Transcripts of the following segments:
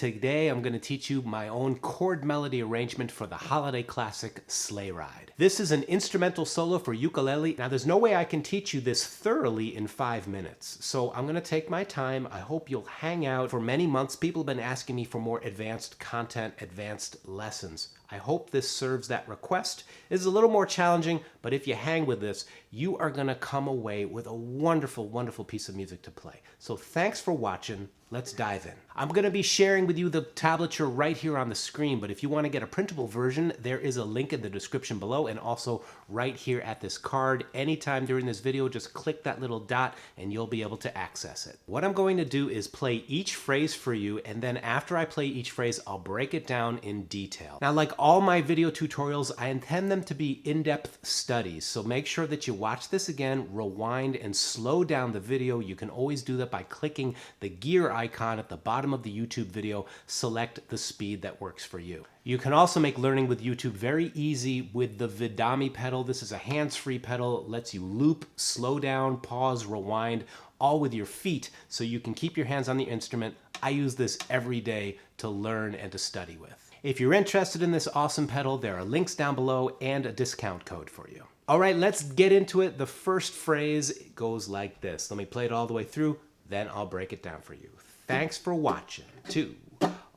today I'm going to teach you my own chord melody arrangement for the holiday classic Sleigh Ride. This is an instrumental solo for ukulele. Now there's no way I can teach you this thoroughly in 5 minutes, so I'm going to take my time. I hope you'll hang out. For many months, people have been asking me for more advanced content, advanced lessons. I hope this serves that request. It's a little more challenging, but if you hang with this, you are going to come away with a wonderful, wonderful piece of music to play. So thanks for watching. Let's dive in. I'm going to be sharing with you the tablature right here on the screen, but if you want to get a printable version, there is a link in the description below and also right here at this card. Anytime during this video, just click that little dot and you'll be able to access it. What I'm going to do is play each phrase for you, and then after I play each phrase, I'll break it down in detail. Now, like all my video tutorials, I intend them to be in-depth studies, so make sure that you watch this again, rewind, and slow down the video. You can always do that by clicking the gear icon at the bottom of the YouTube video. Select the speed that works for you. You can also make learning with YouTube very easy with the Vidami pedal. This is a hands-free pedal. It lets you loop, slow down, pause, rewind, all with your feet, so you can keep your hands on the instrument. I use this every day to learn and to study with. If you're interested in this awesome pedal, there are links down below and a discount code for you. All right, let's get into it. The first phrase goes like this. Let me play it all the way through, then I'll break it down for you. Thanks for watching. 2,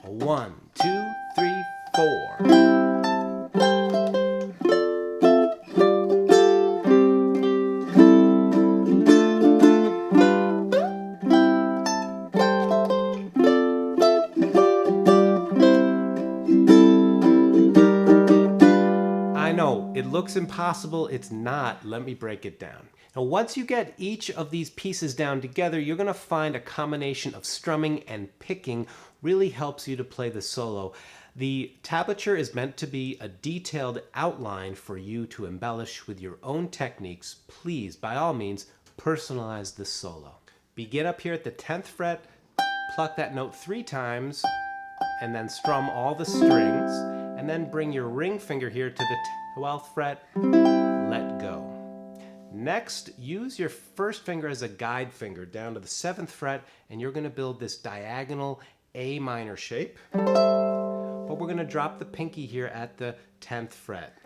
1, 2, 3, 4. It looks impossible. It's not. Let me break it down. Now, once you get each of these pieces down together, you're going to find a combination of strumming and picking really helps you to play the solo. The tablature is meant to be a detailed outline for you to embellish with your own techniques. Please, by all means, personalize this solo. Begin up here at the 10th fret, pluck that note 3 times, and then strum all the strings, and then bring your ring finger here to the 12th fret, let go. Next, use your first finger as a guide finger down to the 7th fret, and you're going to build this diagonal A minor shape. But we're going to drop the pinky here at the 10th fret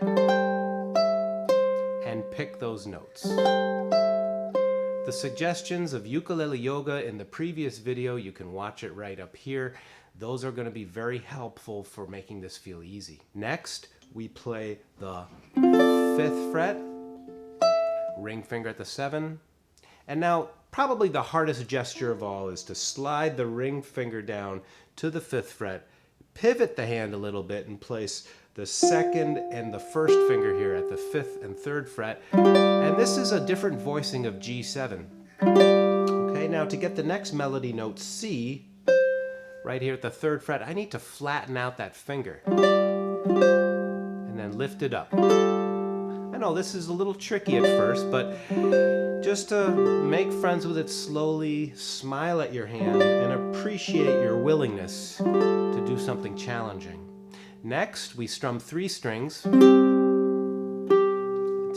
and pick those notes. The suggestions of ukulele yoga in the previous video, you can watch it right up here. Those are going to be very helpful for making this feel easy. Next, we play the 5th fret, ring finger at the 7, and now probably the hardest gesture of all is to slide the ring finger down to the 5th fret, pivot the hand a little bit and place the 2nd and the 1st finger here at the 5th and 3rd fret, and this is a different voicing of G7. Okay, now to get the next melody note C, right here at the 3rd fret, I need to flatten out that finger and then lift it up. I know this is a little tricky at first, but just to make friends with it slowly, smile at your hand, and appreciate your willingness to do something challenging. Next, we strum 3 strings to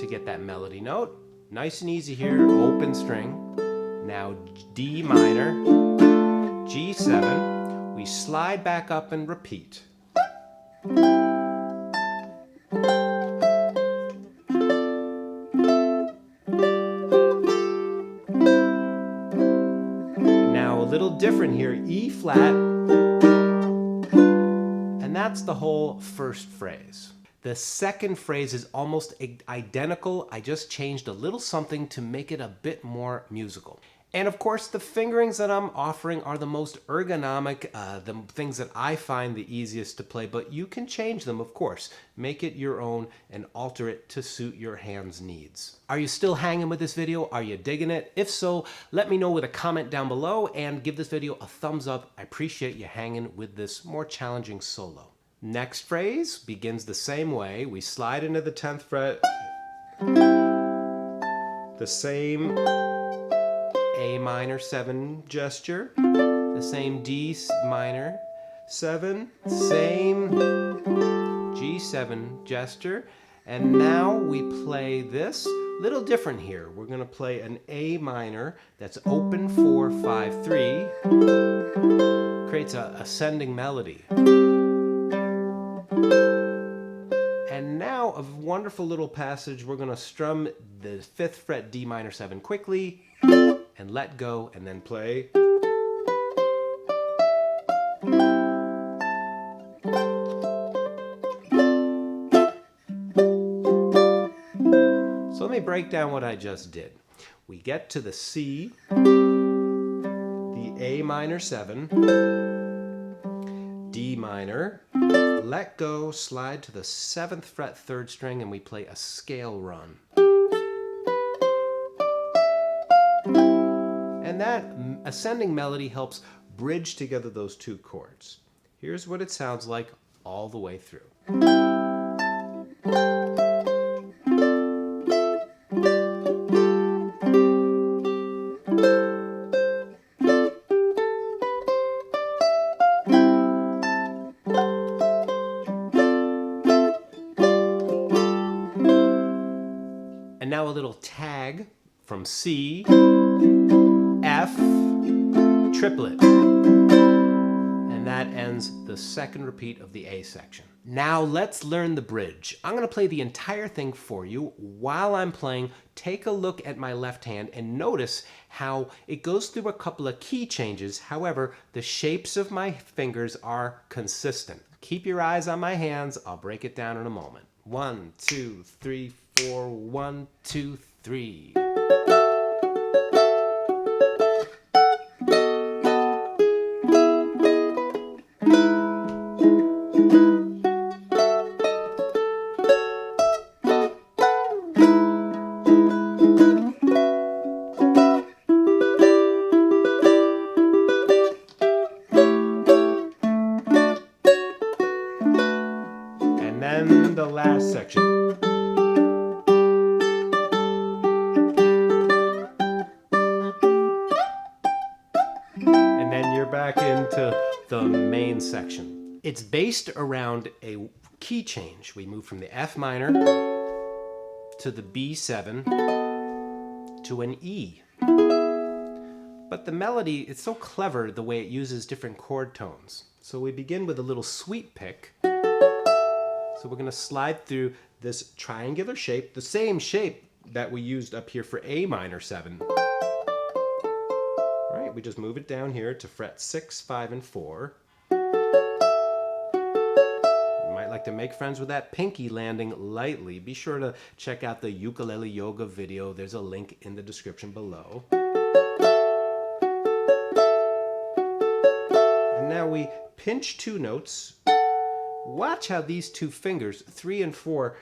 get that melody note. Nice and easy here, open string. Now D minor, G7, we slide back up and repeat. Now a little different here, E flat, and that's the whole first phrase. The second phrase is almost identical. I just changed a little something to make it a bit more musical. And of course, the fingerings that I'm offering are the most ergonomic, the things that I find the easiest to play, but you can change them, of course. Make it your own and alter it to suit your hand's needs. Are you still hanging with this video? Are you digging it? If so, let me know with a comment down below and give this video a thumbs up. I appreciate you hanging with this more challenging solo. Next phrase begins the same way. We slide into the 10th fret, the same A minor 7 gesture, the same D minor 7, same G7 gesture, and now we play this Little different here. We're going to play an A minor that's open 4, 5, 3. Creates an ascending melody. And now a wonderful little passage. We're going to strum the 5th fret D minor 7 quickly and let go and then play. So let me break down what I just did. We get to the C, the A minor 7, D minor, let go, slide to the 7th fret 3rd string, and we play a scale run. And that ascending melody helps bridge together those two chords. Here's what it sounds like all the way through. And now a little tag from C, F, triplet. And that ends the second repeat of the A section. Now let's learn the bridge. I'm going to play the entire thing for you. While I'm playing, take a look at my left hand and notice how it goes through a couple of key changes. However, the shapes of my fingers are consistent. Keep your eyes on my hands. I'll break it down in a moment. 1, 2, 3, 4, 1, 2, 3. And then the last section. And then you're back into the main section. It's based around a key change. We move from the F minor to the B7 to an E. But the melody, it's so clever the way it uses different chord tones. So we begin with a little sweep pick. So we're going to slide through this triangular shape, the same shape that we used up here for A minor 7. All right, we just move it down here to fret 6, 5, and 4. You might like to make friends with that pinky landing lightly. Be sure to check out the ukulele yoga video. There's a link in the description below. And now we pinch 2 notes. Watch how these 2 fingers, 3 and 4,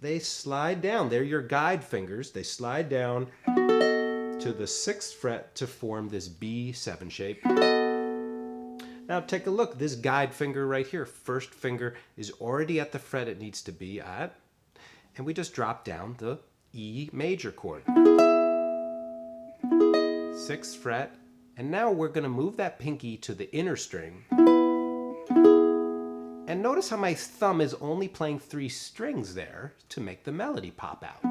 they slide down. They're your guide fingers. They slide down to the 6th fret to form this B7 shape. Now take a look. This guide finger right here, first finger, is already at the fret it needs to be at. And we just drop down the E major chord. 6th fret. And now we're going to move that pinky to the inner string. And notice how my thumb is only playing 3 strings there to make the melody pop out.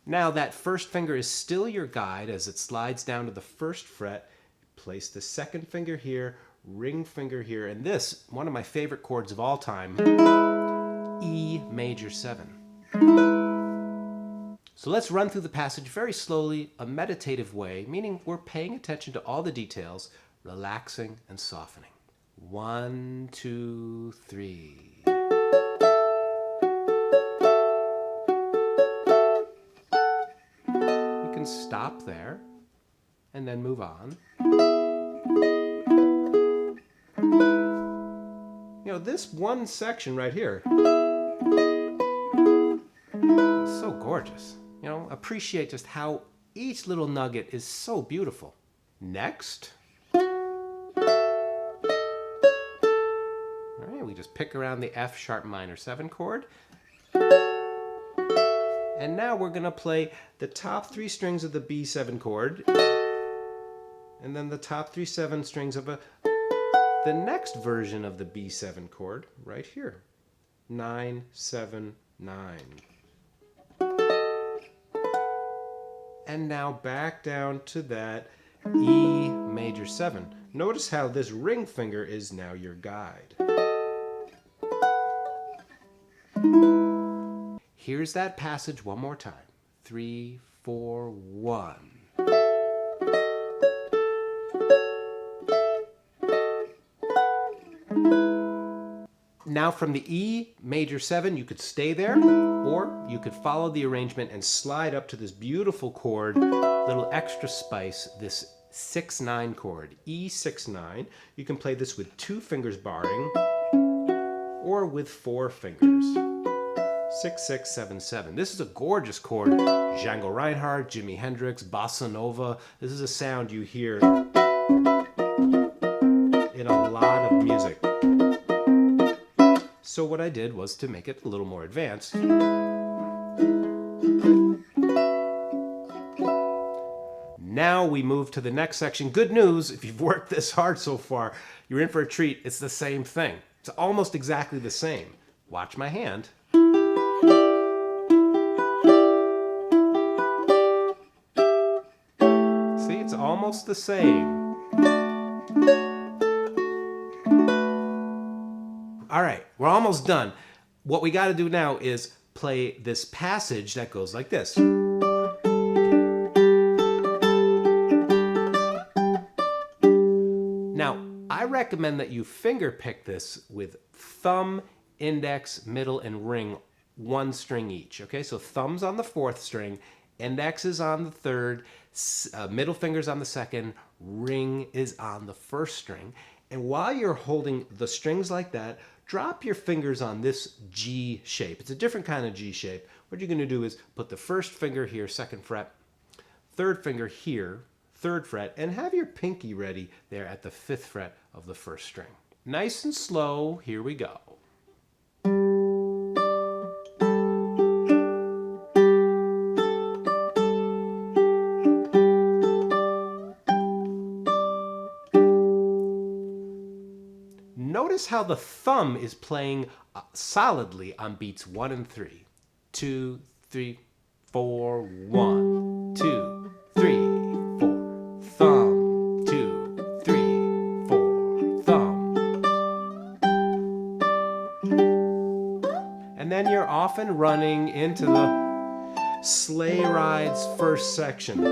Now that first finger is still your guide as it slides down to the 1st fret. Place the 2nd finger here, ring finger here, and this, one of my favorite chords of all time, E major 7. So let's run through the passage very slowly, a meditative way, meaning we're paying attention to all the details, relaxing and softening. 1, 2, 3. You can stop there and then move on. You know, this one section right here is so gorgeous. You know, appreciate just how each little nugget is so beautiful. Next. All right, we just pick around the F sharp minor 7 chord. And now we're going to play the top 3 strings of the B7 chord. And then the top 3 7 strings of the next version of the B7 chord right here. 9, 7, 9. And now back down to that E major 7. Notice how this ring finger is now your guide. Here's that passage one more time. 3, 4, 1. Now from the E major 7, you could stay there, or you could follow the arrangement and slide up to this beautiful chord, little extra spice, this 6-9 chord, E6-9. You can play this with 2 fingers barring, or with 4 fingers. 6, 6, 7, 7. This is a gorgeous chord. Django Reinhardt, Jimi Hendrix, Bossa Nova. This is a sound you hear in a lot of music. So what I did was to make it a little more advanced. Now we move to the next section. Good news, if you've worked this hard so far, you're in for a treat. It's the same thing. It's almost exactly the same. Watch my hand. See, it's almost the same. All right, we're almost done. What we got to do now is play this passage that goes like this. Now, I recommend that you finger pick this with thumb, index, middle, and ring, 1 string each. Okay, so thumb's on the 4th string, index is on the 3rd, middle finger's on the 2nd, ring is on the 1st string. And while you're holding the strings like that, drop your fingers on this G shape. It's a different kind of G shape. What you're going to do is put the 1st finger here, 2nd fret, 3rd finger here, 3rd fret, and have your pinky ready there at the 5th fret of the 1st string. Nice and slow, here we go. Notice how the thumb is playing solidly on beats 1 and 3. 2, 3, 4, 1, 2, 3, 4, thumb, 2, 3, 4, thumb. And then you're off and running into the sleigh ride's first section.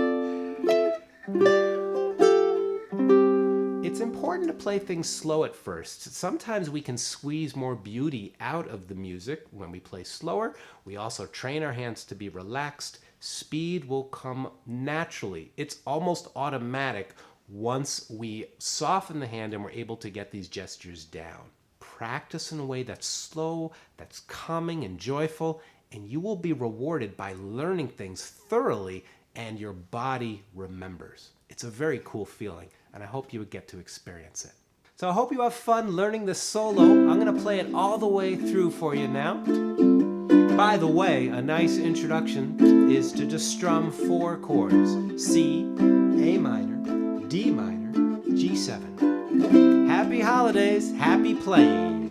It's important to play things slow at first. Sometimes we can squeeze more beauty out of the music when we play slower. We also train our hands to be relaxed. Speed will come naturally. It's almost automatic once we soften the hand and we're able to get these gestures down. Practice in a way that's slow, that's calming and joyful, and you will be rewarded by learning things thoroughly and your body remembers. It's a very cool feeling, and I hope you would get to experience it. So I hope you have fun learning this solo. I'm going to play it all the way through for you now. By the way, a nice introduction is to just strum 4 chords. C, A minor, D minor, G7. Happy holidays, happy playing.